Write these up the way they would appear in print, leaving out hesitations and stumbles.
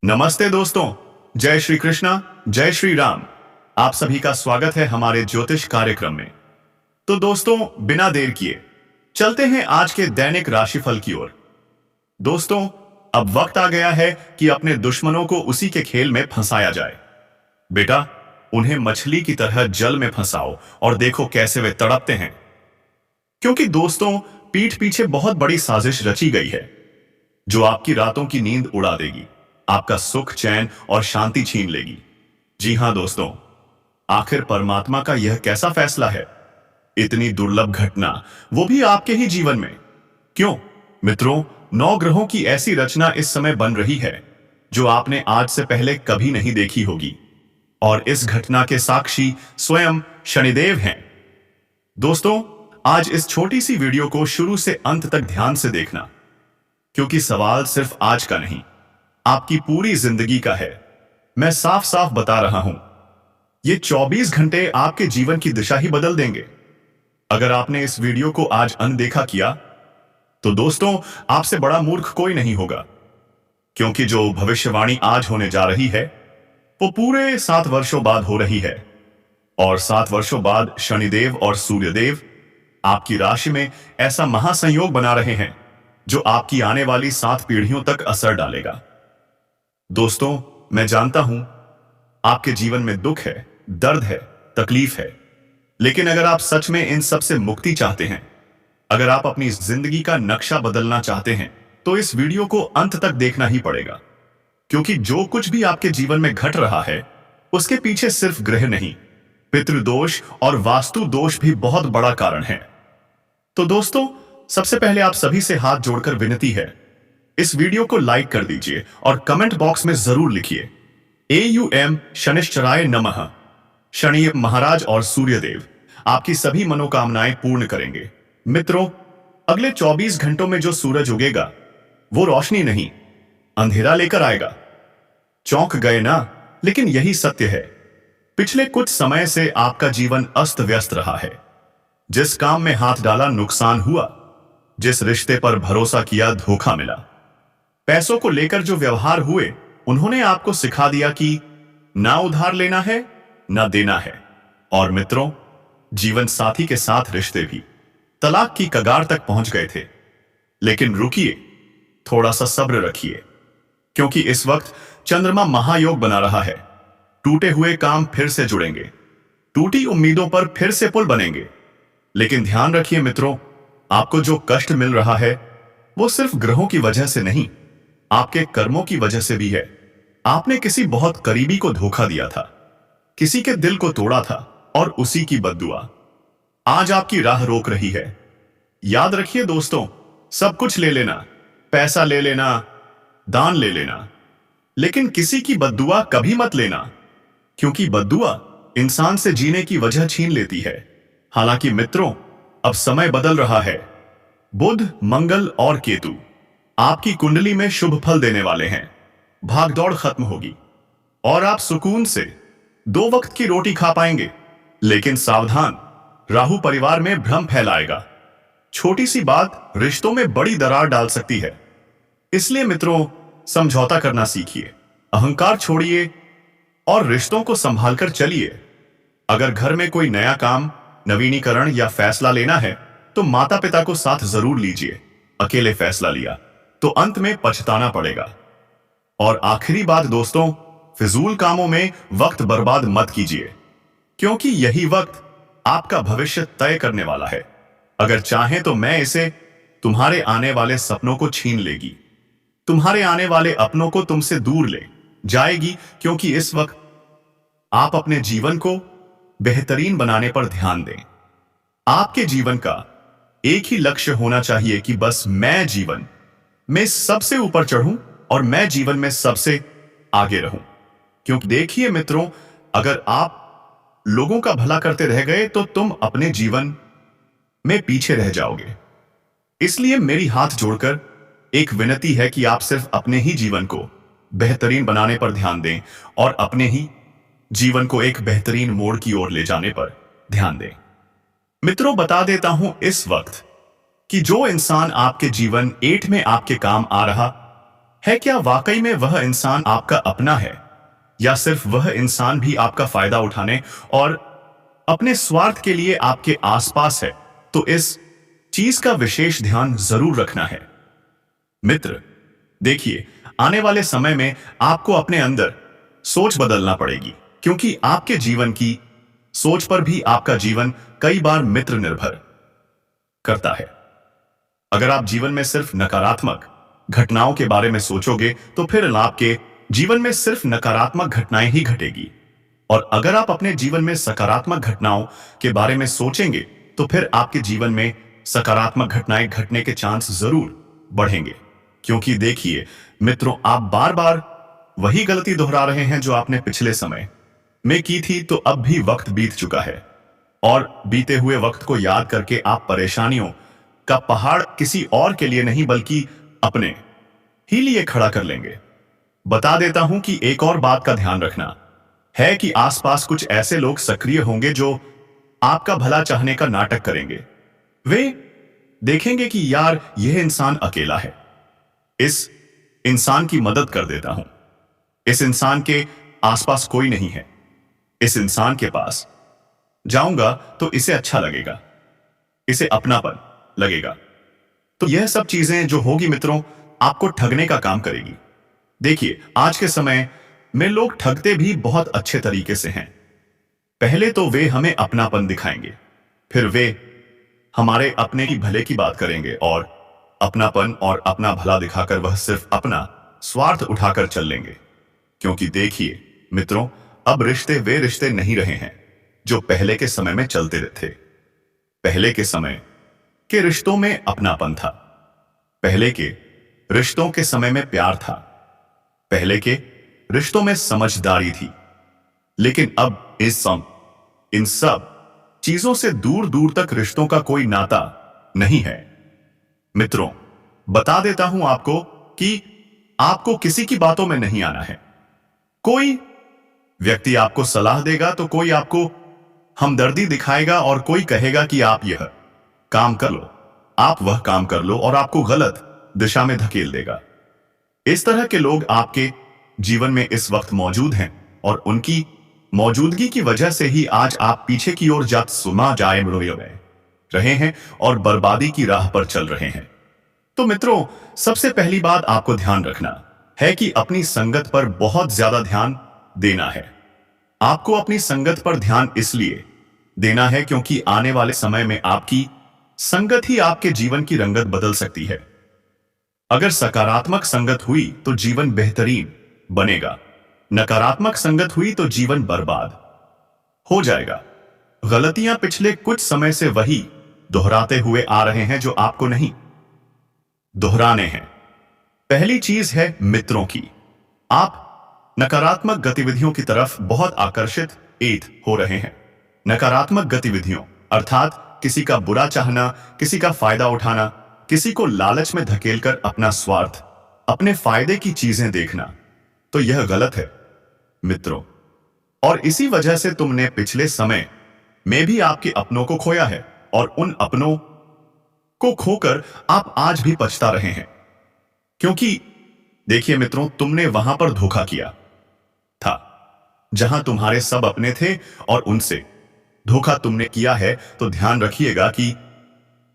नमस्ते दोस्तों। जय श्री कृष्णा, जय श्री राम। आप सभी का स्वागत है हमारे ज्योतिष कार्यक्रम में। तो दोस्तों, बिना देर किए चलते हैं आज के दैनिक राशिफल की ओर। दोस्तों, अब वक्त आ गया है कि अपने दुश्मनों को उसी के खेल में फंसाया जाए। बेटा, उन्हें मछली की तरह जल में फंसाओ और देखो कैसे वे तड़पते हैं। क्योंकि दोस्तों, पीठ पीछे बहुत बड़ी साजिश रची गई है जो आपकी रातों की नींद उड़ा देगी, आपका सुख, चैन और शांति छीन लेगी। जी हां दोस्तों, आखिर परमात्मा का यह कैसा फैसला है? इतनी दुर्लभ घटना, वो भी आपके ही जीवन में। क्यों मित्रों, 9 ग्रहों की ऐसी रचना इस समय बन रही है जो आपने आज से पहले कभी नहीं देखी होगी, और इस घटना के साक्षी स्वयं शनिदेव हैं। दोस्तों, आज इस छोटी सी वीडियो को शुरू से अंत तक ध्यान से देखना, क्योंकि सवाल सिर्फ आज का नहीं, आपकी पूरी जिंदगी का है। मैं साफ साफ बता रहा हूं, ये 24 घंटे आपके जीवन की दिशा ही बदल देंगे। अगर आपने इस वीडियो को आज अनदेखा किया तो दोस्तों, आपसे बड़ा मूर्ख कोई नहीं होगा, क्योंकि जो भविष्यवाणी आज होने जा रही है वो पूरे 7 वर्षों बाद हो रही है। और 7 वर्षों बाद शनिदेव और सूर्यदेव आपकी राशि में ऐसा महासंयोग बना रहे हैं जो आपकी आने वाली 7 पीढ़ियों तक असर डालेगा। दोस्तों, मैं जानता हूं आपके जीवन में दुख है, दर्द है, तकलीफ है, लेकिन अगर आप सच में इन सब से मुक्ति चाहते हैं, अगर आप अपनी जिंदगी का नक्शा बदलना चाहते हैं, तो इस वीडियो को अंत तक देखना ही पड़ेगा। क्योंकि जो कुछ भी आपके जीवन में घट रहा है उसके पीछे सिर्फ ग्रह नहीं, पितृदोष और वास्तु दोष भी बहुत बड़ा कारण है। तो दोस्तों, सबसे पहले आप सभी से हाथ जोड़कर विनती है, इस वीडियो को लाइक कर दीजिए और कमेंट बॉक्स में जरूर लिखिए AUM शनिश्चराय नमः। शनि महाराज और सूर्यदेव आपकी सभी मनोकामनाएं पूर्ण करेंगे। मित्रों, अगले 24 घंटों में जो सूरज उगेगा वो रोशनी नहीं, अंधेरा लेकर आएगा। चौंक गए ना? लेकिन यही सत्य है। पिछले कुछ समय से आपका जीवन अस्त व्यस्त रहा है। जिस काम में हाथ डाला नुकसान हुआ, जिस रिश्ते पर भरोसा किया धोखा मिला, पैसों को लेकर जो व्यवहार हुए उन्होंने आपको सिखा दिया कि ना उधार लेना है ना देना है। और मित्रों, जीवन साथी के साथ रिश्ते भी तलाक की कगार तक पहुंच गए थे। लेकिन रुकिए, थोड़ा सा सब्र रखिए, क्योंकि इस वक्त चंद्रमा महायोग बना रहा है। टूटे हुए काम फिर से जुड़ेंगे, टूटी उम्मीदों पर फिर से पुल बनेंगे। लेकिन ध्यान रखिए मित्रों, आपको जो कष्ट मिल रहा है वो सिर्फ ग्रहों की वजह से नहीं, आपके कर्मों की वजह से भी है। आपने किसी बहुत करीबी को धोखा दिया था, किसी के दिल को तोड़ा था, और उसी की बद्दुआ आज आपकी राह रोक रही है। याद रखिए दोस्तों, सब कुछ ले लेना, पैसा ले लेना, दान ले लेना, लेकिन किसी की बद्दुआ कभी मत लेना, क्योंकि बद्दुआ इंसान से जीने की वजह छीन लेती है। हालांकि मित्रों, अब समय बदल रहा है। बुध, मंगल और केतु आपकी कुंडली में शुभ फल देने वाले हैं। भागदौड़ खत्म होगी और आप सुकून से 2 वक्त की रोटी खा पाएंगे। लेकिन सावधान, राहु परिवार में भ्रम फैलाएगा। छोटी सी बात रिश्तों में बड़ी दरार डाल सकती है। इसलिए मित्रों, समझौता करना सीखिए, अहंकार छोड़िए और रिश्तों को संभालकर चलिए। अगर घर में कोई नया काम, नवीनीकरण या फैसला लेना है तो माता पिता को साथ जरूर लीजिए। अकेले फैसला लिया तो अंत में पछताना पड़ेगा। और आखिरी बात दोस्तों, फिजूल कामों में वक्त बर्बाद मत कीजिए, क्योंकि यही वक्त आपका भविष्य तय करने वाला है। अगर चाहें तो मैं इसे तुम्हारे आने वाले सपनों को छीन लेगी, तुम्हारे आने वाले अपनों को तुमसे दूर ले जाएगी, क्योंकि इस वक्त आप अपने जीवन को बेहतरीन बनाने पर ध्यान दें। आपके जीवन का एक ही लक्ष्य होना चाहिए कि बस मैं जीवन में सबसे ऊपर चढ़ूं और मैं जीवन में सबसे आगे रहूं। क्योंकि देखिए मित्रों, अगर आप लोगों का भला करते रह गए तो तुम अपने जीवन में पीछे रह जाओगे। इसलिए मेरी हाथ जोड़कर एक विनती है कि आप सिर्फ अपने ही जीवन को बेहतरीन बनाने पर ध्यान दें और अपने ही जीवन को एक बेहतरीन मोड़ की ओर ले जाने पर ध्यान दें। मित्रों, बता देता हूं इस वक्त कि जो इंसान आपके जीवन 8 में आपके काम आ रहा है क्या वाकई में वह इंसान आपका अपना है, या सिर्फ वह इंसान भी आपका फायदा उठाने और अपने स्वार्थ के लिए आपके आसपास है? तो इस चीज का विशेष ध्यान जरूर रखना है। मित्र, देखिए, आने वाले समय में आपको अपने अंदर सोच बदलना पड़ेगी, क्योंकि आपके जीवन की सोच पर भी आपका जीवन कई बार मित्र निर्भर करता है। अगर आप जीवन में सिर्फ नकारात्मक घटनाओं के बारे में सोचोगे तो फिर आपके जीवन में सिर्फ नकारात्मक घटनाएं ही घटेगी। और अगर आप अपने जीवन में सकारात्मक घटनाओं के बारे में सोचेंगे तो फिर आपके जीवन में सकारात्मक घटनाएं घटने के चांस जरूर बढ़ेंगे। क्योंकि देखिए मित्रों, आप बार बार वही गलती दोहरा रहे हैं जो आपने पिछले समय में की थी। तो अब भी वक्त बीत चुका है, और बीते हुए वक्त को याद करके आप परेशानियों का पहाड़ किसी और के लिए नहीं बल्कि अपने ही लिए खड़ा कर लेंगे। बता देता हूं कि एक और बात का ध्यान रखना है कि आसपास कुछ ऐसे लोग सक्रिय होंगे जो आपका भला चाहने का नाटक करेंगे। वे देखेंगे कि यार यह इंसान अकेला है, इस इंसान की मदद कर देता हूं, इस इंसान के आसपास कोई नहीं है, इस इंसान के पास जाऊंगा तो इसे अच्छा लगेगा, इसे अपनापन लगेगा। तो यह सब चीजें जो होगी मित्रों, आपको ठगने का काम करेगी। देखिए, आज के समय में लोग ठगते भी बहुत अच्छे तरीके से हैं। पहले तो वे हमें अपनापन दिखाएंगे, फिर वे हमारे अपने की भले की बात करेंगे, और अपनापन और अपना भला दिखाकर वह सिर्फ अपना स्वार्थ उठाकर चल लेंगे। क्योंकि देखिए मित्रों, अब रिश्ते वे रिश्ते नहीं रहे हैं जो पहले के समय में चलते थे। पहले के समय के रिश्तों में अपनापन था, पहले के रिश्तों के समय में प्यार था, पहले के रिश्तों में समझदारी थी। लेकिन अब इन सब चीजों से दूर दूर तक रिश्तों का कोई नाता नहीं है। मित्रों, बता देता हूं आपको कि आपको किसी की बातों में नहीं आना है। कोई व्यक्ति आपको सलाह देगा तो कोई आपको हमदर्दी दिखाएगा, और कोई कहेगा कि आप यह काम कर लो, आप वह काम कर लो, और आपको गलत दिशा में धकेल देगा। इस तरह के लोग आपके जीवन में इस वक्त मौजूद हैं, और उनकी मौजूदगी की वजह से ही आज आप पीछे की ओर जाए रहे हैं और बर्बादी की राह पर चल रहे हैं। तो मित्रों, सबसे पहली बात आपको ध्यान रखना है कि अपनी संगत पर बहुत ज्यादा ध्यान देना है। आपको अपनी संगत पर ध्यान इसलिए देना है क्योंकि आने वाले समय में आपकी संगत ही आपके जीवन की रंगत बदल सकती है। अगर सकारात्मक संगत हुई तो जीवन बेहतरीन बनेगा, नकारात्मक संगत हुई तो जीवन बर्बाद हो जाएगा। गलतियां पिछले कुछ समय से वही दोहराते हुए आ रहे हैं जो आपको नहीं दोहराने हैं। पहली चीज है मित्रों की। आप नकारात्मक गतिविधियों की तरफ बहुत आकर्षित हो रहे हैं। नकारात्मक गतिविधियों अर्थात किसी का बुरा चाहना, किसी का फायदा उठाना, किसी को लालच में धकेलकर अपना स्वार्थ, अपने फायदे की चीजें देखना, तो यह गलत है मित्रों। और इसी वजह से तुमने पिछले समय में भी आपके अपनों को खोया है, और उन अपनों को खोकर आप आज भी पछता रहे हैं। क्योंकि देखिए मित्रों, तुमने वहां पर धोखा किया था जहां तुम्हारे सब अपने थे, और उनसे धोखा तुमने किया है। तो ध्यान रखिएगा कि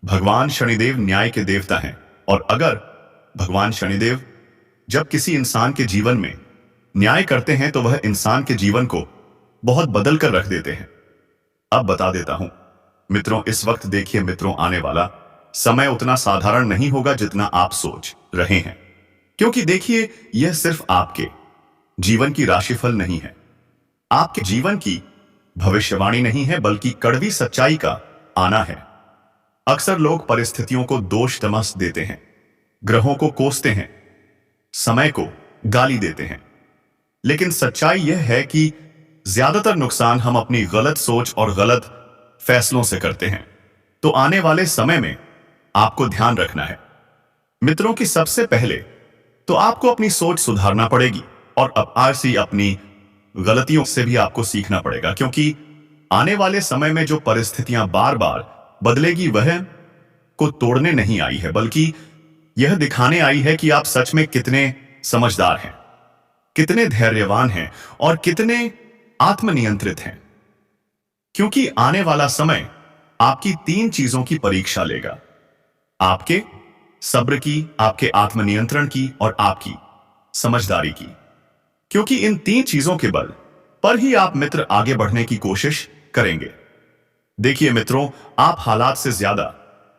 भगवान शनिदेव न्याय के देवता हैं, और अगर भगवान शनिदेव जब किसी इंसान के जीवन में न्याय करते हैं तो वह इंसान के जीवन को बहुत बदल कर रख देते हैं। अब बता देता हूं मित्रों, इस वक्त देखिए मित्रों, आने वाला समय उतना साधारण नहीं होगा जितना आप सोच रहे हैं। क्योंकि देखिए, यह सिर्फ आपके जीवन की राशिफल नहीं है, आपके जीवन की भविष्यवाणी नहीं है, बल्कि कड़वी सच्चाई का आना है। अक्सर लोग परिस्थितियों को दोष तमस देते हैं, ग्रहों को कोसते हैं, समय को गाली देते हैं, लेकिन सच्चाई यह है कि ज्यादातर नुकसान हम अपनी गलत सोच और गलत फैसलों से करते हैं। तो आने वाले समय में आपको ध्यान रखना है मित्रों कि सबसे पहले तो आपको अपनी सोच सुधारना पड़ेगी, और अब आज से अपनी गलतियों से भी आपको सीखना पड़ेगा। क्योंकि आने वाले समय में जो परिस्थितियां बार बार बदलेगी वह को तोड़ने नहीं आई है, बल्कि यह दिखाने आई है कि आप सच में कितने समझदार हैं, कितने धैर्यवान हैं और कितने आत्मनियंत्रित हैं। क्योंकि आने वाला समय आपकी 3 चीजों की परीक्षा लेगा, आपके सब्र की, आपके आत्मनियंत्रण की और आपकी समझदारी की। क्योंकि इन 3 चीजों के बल पर ही आप मित्र आगे बढ़ने की कोशिश करेंगे। देखिए मित्रों, आप हालात से ज्यादा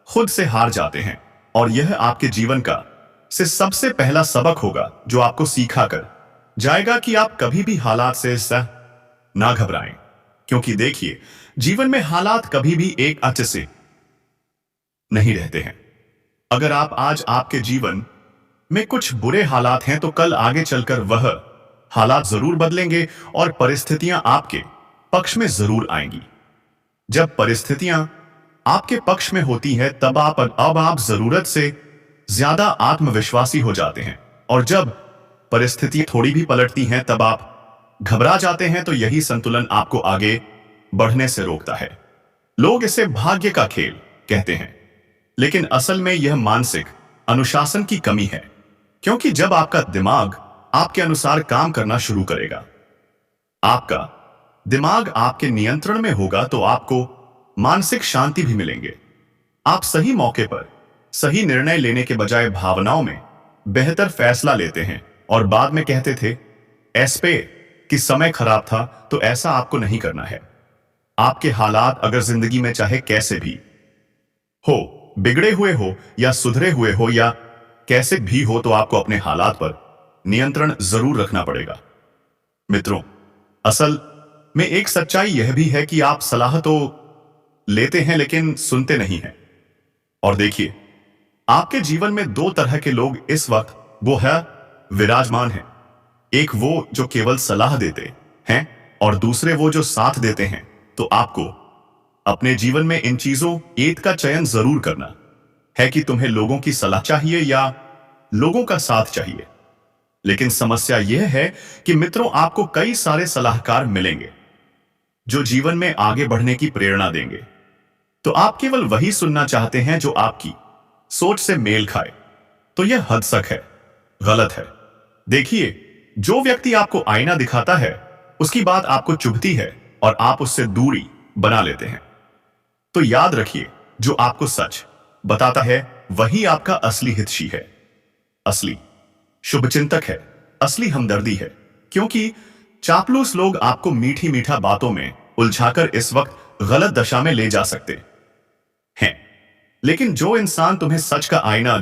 खुद से हार जाते हैं और यह आपके जीवन का से सबसे पहला सबक होगा जो आपको सिखा कर जाएगा कि आप कभी भी हालात से ना घबराएं। क्योंकि देखिए, जीवन में हालात कभी भी एक अच्छे से नहीं रहते हैं। अगर आप आज आपके जीवन में कुछ बुरे हालात हैं तो कल आगे चलकर वह हालात जरूर बदलेंगे और परिस्थितियां आपके पक्ष में जरूर आएंगी। जब परिस्थितियां आपके पक्ष में होती है तब आप जरूरत से ज्यादा आत्मविश्वासी हो जाते हैं, और जब परिस्थितियां थोड़ी भी पलटती हैं तब आप घबरा जाते हैं। तो यही संतुलन आपको आगे बढ़ने से रोकता है। लोग इसे भाग्य का खेल कहते हैं, लेकिन असल में यह मानसिक अनुशासन की कमी है। क्योंकि जब आपका दिमाग आपके अनुसार काम करना शुरू करेगा, आपका दिमाग आपके नियंत्रण में होगा, तो आपको मानसिक शांति भी मिलेंगे। आप सही मौके पर सही निर्णय लेने के बजाय भावनाओं में बेहतर फैसला लेते हैं और बाद में कहते थे ऐसे कि समय खराब था। तो ऐसा आपको नहीं करना है। आपके हालात अगर जिंदगी में चाहे कैसे भी हो, बिगड़े हुए हो या सुधरे हुए हो या कैसे भी हो, तो आपको अपने हालात पर नियंत्रण जरूर रखना पड़ेगा। मित्रों, असल में एक सच्चाई यह भी है कि आप सलाह तो लेते हैं लेकिन सुनते नहीं हैं। और देखिए, आपके जीवन में 2 तरह के लोग इस वक्त वो है विराजमान हैं। एक वो जो केवल सलाह देते हैं और दूसरे वो जो साथ देते हैं। तो आपको अपने जीवन में इन चीजों एक का चयन जरूर करना है कि तुम्हें लोगों की सलाह चाहिए या लोगों का साथ चाहिए। लेकिन समस्या यह है कि मित्रों, आपको कई सारे सलाहकार मिलेंगे जो जीवन में आगे बढ़ने की प्रेरणा देंगे। तो आप केवल वही सुनना चाहते हैं जो आपकी सोच से मेल खाए। तो यह हद तक है गलत है। देखिए, जो व्यक्ति आपको आईना दिखाता है उसकी बात आपको चुभती है और आप उससे दूरी बना लेते हैं। तो याद रखिए, जो आपको सच बताता है वही आपका असली हितैषी है, असली शुभचिंतक है, असली हमदर्दी है। क्योंकि चापलूस लोग आपको मीठी मीठा बातों में उलझाकर इस वक्त गलत दशा में ले जा सकते हैं, लेकिन जो इंसान तुम्हें सच का आईना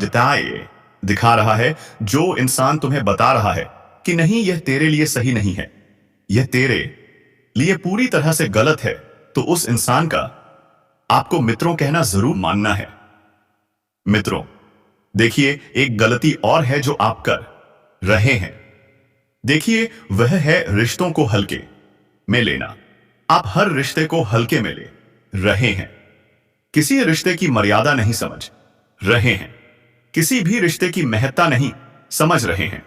दिखा रहा है, जो इंसान तुम्हें बता रहा है कि नहीं, यह तेरे लिए सही नहीं है, यह तेरे लिए पूरी तरह से गलत है, तो उस इंसान का आपको मित्रों कहना जरूर मानना है। मित्रों, देखिए, एक गलती और है जो आप कर रहे हैं। देखिए, वह है रिश्तों को हल्के में लेना। आप हर रिश्ते को हल्के में ले रहे हैं, किसी रिश्ते की मर्यादा नहीं समझ रहे हैं, किसी भी रिश्ते की महत्ता नहीं समझ रहे हैं।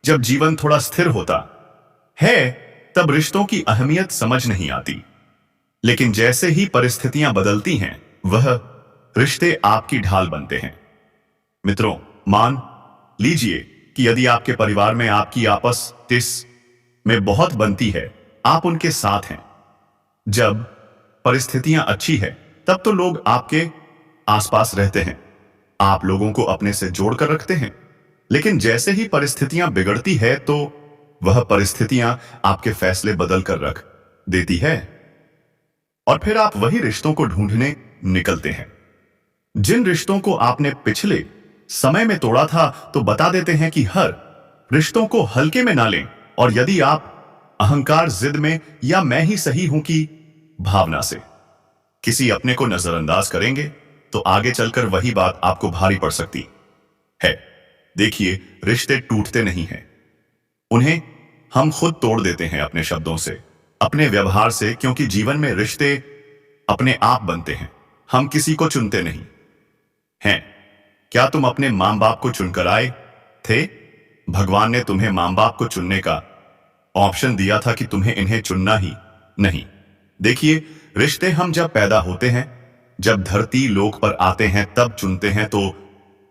जब जीवन थोड़ा स्थिर होता है तब रिश्तों की अहमियत समझ नहीं आती, लेकिन जैसे ही परिस्थितियां बदलती हैं वह रिश्ते आपकी ढाल बनते हैं। मित्रों, मान लीजिए कि यदि आपके परिवार में आपकी आपस में बहुत बनती है, आप उनके साथ हैं। जब परिस्थितियां अच्छी है तब तो लोग आपके आसपास रहते हैं, आप लोगों को अपने से जोड़कर रखते हैं। लेकिन जैसे ही परिस्थितियां बिगड़ती है तो वह परिस्थितियां आपके फैसले बदल कर रख देती है और फिर आप वही रिश्तों को ढूंढने निकलते हैं जिन रिश्तों को आपने पिछले समय में तोड़ा था। तो बता देते हैं कि हर रिश्तों को हल्के में ना लें, और यदि आप अहंकार, जिद में या मैं ही सही हूं की भावना से किसी अपने को नजरअंदाज करेंगे तो आगे चलकर वही बात आपको भारी पड़ सकती है। देखिए, रिश्ते टूटते नहीं हैं, उन्हें हम खुद तोड़ देते हैं अपने शब्दों से, अपने व्यवहार से। क्योंकि जीवन में रिश्ते अपने आप बनते हैं, हम किसी को चुनते नहीं हैं। क्या तुम अपने मां बाप को चुनकर आए थे? भगवान ने तुम्हें मां बाप को चुनने का ऑप्शन दिया था कि तुम्हें इन्हें चुनना ही नहीं। देखिए, रिश्ते हम जब पैदा होते हैं, जब धरती लोक पर आते हैं तब चुनते हैं। तो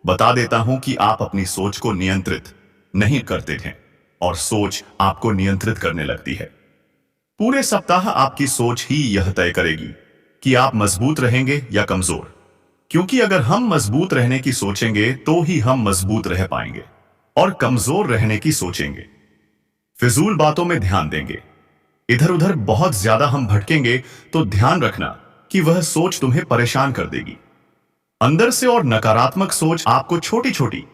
बता देता हूं कि आप अपनी सोच को नियंत्रित नहीं करते थे और सोच आपको नियंत्रित करने लगती है। पूरे सप्ताह आपकी सोच ही यह तय करेगी कि आप मजबूत रहेंगे या कमजोर। क्योंकि अगर हम मजबूत रहने की सोचेंगे तो ही हम मजबूत रह पाएंगे, और कमजोर रहने की सोचेंगे, फिजूल बातों में ध्यान देंगे, इधर उधर बहुत ज्यादा हम भटकेंगे, तो ध्यान रखना कि वह सोच तुम्हें परेशान कर देगी अंदर से। और नकारात्मक सोच आपको छोटी छोटी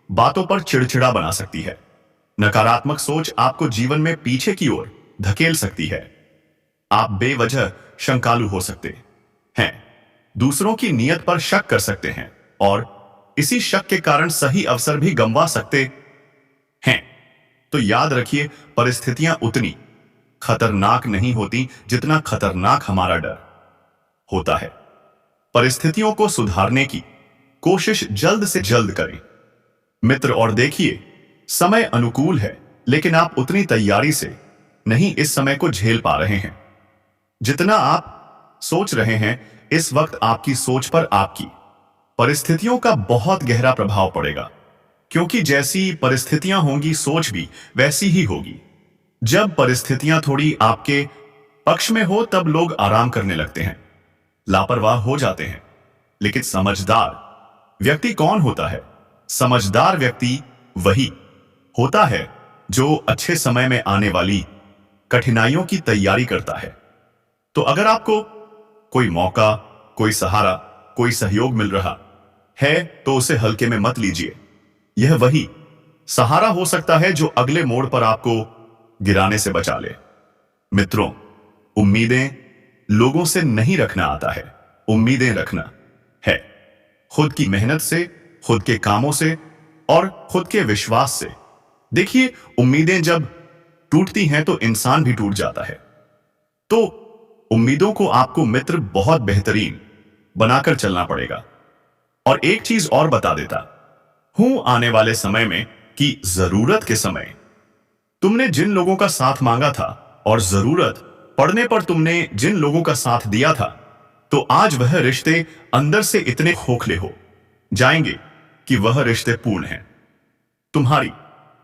बातों पर चिड़चिड़ा बना सकती है। नकारात्मक सोच आपको जीवन में पीछे की ओर धकेल सकती है। आप बेवजह शंकालु हो सकते हैं, दूसरों की नीयत पर शक कर सकते हैं, और इसी शक के कारण सही अवसर भी गंवा सकते हैं। तो याद रखिए, परिस्थितियां उतनी खतरनाक नहीं होती जितना खतरनाक हमारा डर होता है। परिस्थितियों को सुधारने की कोशिश जल्द से जल्द करें मित्र। और देखिए, समय अनुकूल है, लेकिन आप उतनी तैयारी से नहीं इस समय को झेल पा रहे हैं जितना आप सोच रहे हैं। इस वक्त आपकी सोच पर आपकी परिस्थितियों का बहुत गहरा प्रभाव पड़ेगा, क्योंकि जैसी परिस्थितियां होंगी सोच भी वैसी ही होगी। जब परिस्थितियां थोड़ी आपके पक्ष में हो तब लोग आराम करने लगते हैं, लापरवाह हो जाते हैं। लेकिन समझदार व्यक्ति कौन होता है? समझदार व्यक्ति वही होता है जो अच्छे समय में आने वाली कठिनाइयों की तैयारी करता है। तो अगर आपको कोई मौका, कोई सहारा, कोई सहयोग मिल रहा है तो उसे हल्के में मत लीजिए। यह वही सहारा हो सकता है जो अगले मोड़ पर आपको गिराने से बचा ले। मित्रों, उम्मीदें लोगों से नहीं रखना आता है, उम्मीदें रखना है खुद की मेहनत से, खुद के कामों से और खुद के विश्वास से। देखिए, उम्मीदें जब टूटती हैं तो इंसान भी टूट जाता है। तो उम्मीदों को आपको मित्र बहुत बेहतरीन बनाकर चलना पड़ेगा। और एक चीज और बता देता हूं आने वाले समय में कि जरूरत के समय तुमने जिन लोगों का साथ मांगा था और जरूरत पड़ने पर तुमने जिन लोगों का साथ दिया था, तो आज वह रिश्ते अंदर से इतने खोखले हो जाएंगे कि वह रिश्ते पूर्ण हैं, तुम्हारी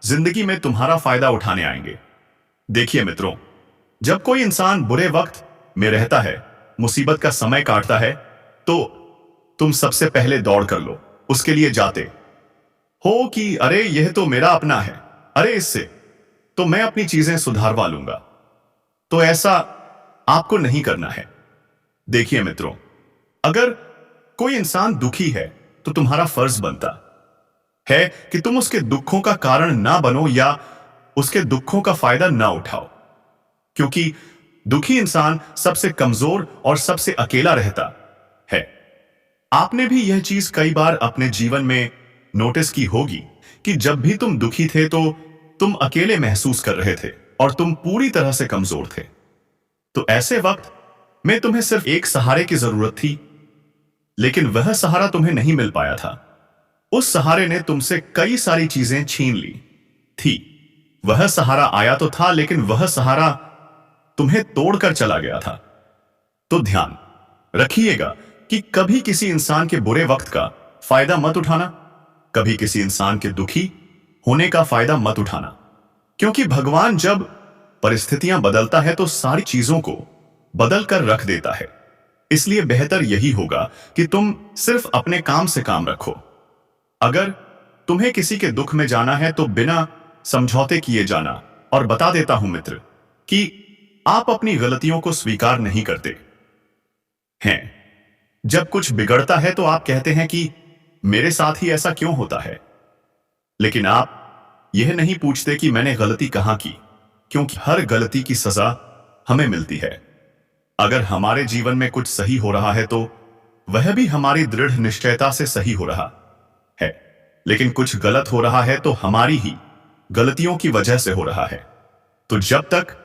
जिंदगी में तुम्हारा फायदा उठाने आएंगे। देखिए मित्रों, जब कोई इंसान बुरे वक्त में रहता है, मुसीबत का समय काटता है, तो तुम सबसे पहले दौड़ कर लो उसके लिए जाते हो कि अरे यह तो मेरा अपना है, अरे इससे तो मैं अपनी चीजें सुधारवा लूंगा। तो ऐसा आपको नहीं करना है। देखिए मित्रों, अगर कोई इंसान दुखी है तो तुम्हारा फर्ज बनता है कि तुम उसके दुखों का कारण ना बनो या उसके दुखों का फायदा ना उठाओ, क्योंकि दुखी इंसान सबसे कमजोर और सबसे अकेला रहता है। आपने भी यह चीज कई बार अपने जीवन में नोटिस की होगी कि जब भी तुम दुखी थे तो तुम अकेले महसूस कर रहे थे और तुम पूरी तरह से कमजोर थे। तो ऐसे वक्त में तुम्हें सिर्फ एक सहारे की जरूरत थी, लेकिन वह सहारा तुम्हें नहीं मिल पाया था। उस सहारे ने तुमसे कई सारी चीजें छीन ली थी। वह सहारा आया तो था, लेकिन वह सहारा तुम्हें तोड़कर चला गया था। तो ध्यान रखिएगा कि कभी किसी इंसान के बुरे वक्त का फायदा मत उठाना, कभी किसी इंसान के दुखी होने का फायदा मत उठाना, क्योंकि भगवान जब परिस्थितियां बदलता है तो सारी चीजों को बदल कर रख देता है। इसलिए बेहतर यही होगा कि तुम सिर्फ अपने काम से काम रखो। अगर तुम्हें किसी के दुख में जाना है तो बिना समझौते किए जाना। और बता देता हूं मित्र कि आप अपनी गलतियों को स्वीकार नहीं करते हैं। जब कुछ बिगड़ता है तो आप कहते हैं कि मेरे साथ ही ऐसा क्यों होता है, लेकिन आप यह नहीं पूछते कि मैंने गलती कहां की, क्योंकि हर गलती की सजा हमें मिलती है। अगर हमारे जीवन में कुछ सही हो रहा है तो वह भी हमारी दृढ़ निश्चयता से सही हो रहा है, लेकिन कुछ गलत हो रहा है तो हमारी ही गलतियों की वजह से हो रहा है। तो जब तक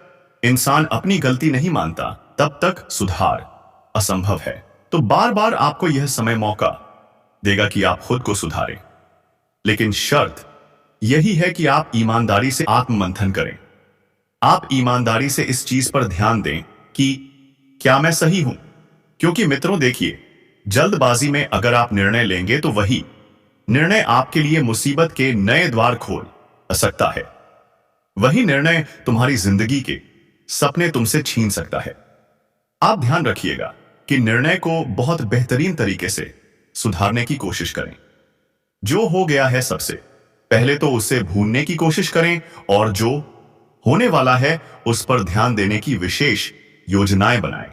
इंसान अपनी गलती नहीं मानता तब तक सुधार असंभव है। तो बार बार आपको यह समय मौका देगा कि आप खुद को सुधारें, लेकिन शर्त यही है कि आप ईमानदारी से आत्ममंथन करें। आप ईमानदारी से इस चीज पर ध्यान दें कि क्या मैं सही हूं, क्योंकि मित्रों देखिए, जल्दबाजी में अगर आप निर्णय लेंगे तो वही निर्णय आपके लिए मुसीबत के नए द्वार खोल सकता है। वही निर्णय तुम्हारी जिंदगी के सपने तुमसे छीन सकता है। आप ध्यान रखिएगा कि निर्णय को बहुत बेहतरीन तरीके से सुधारने की कोशिश करें। जो हो गया है सबसे पहले तो उसे भूलने की कोशिश करें और जो होने वाला है उस पर ध्यान देने की विशेष योजनाएं बनाएं।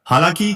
हालांकि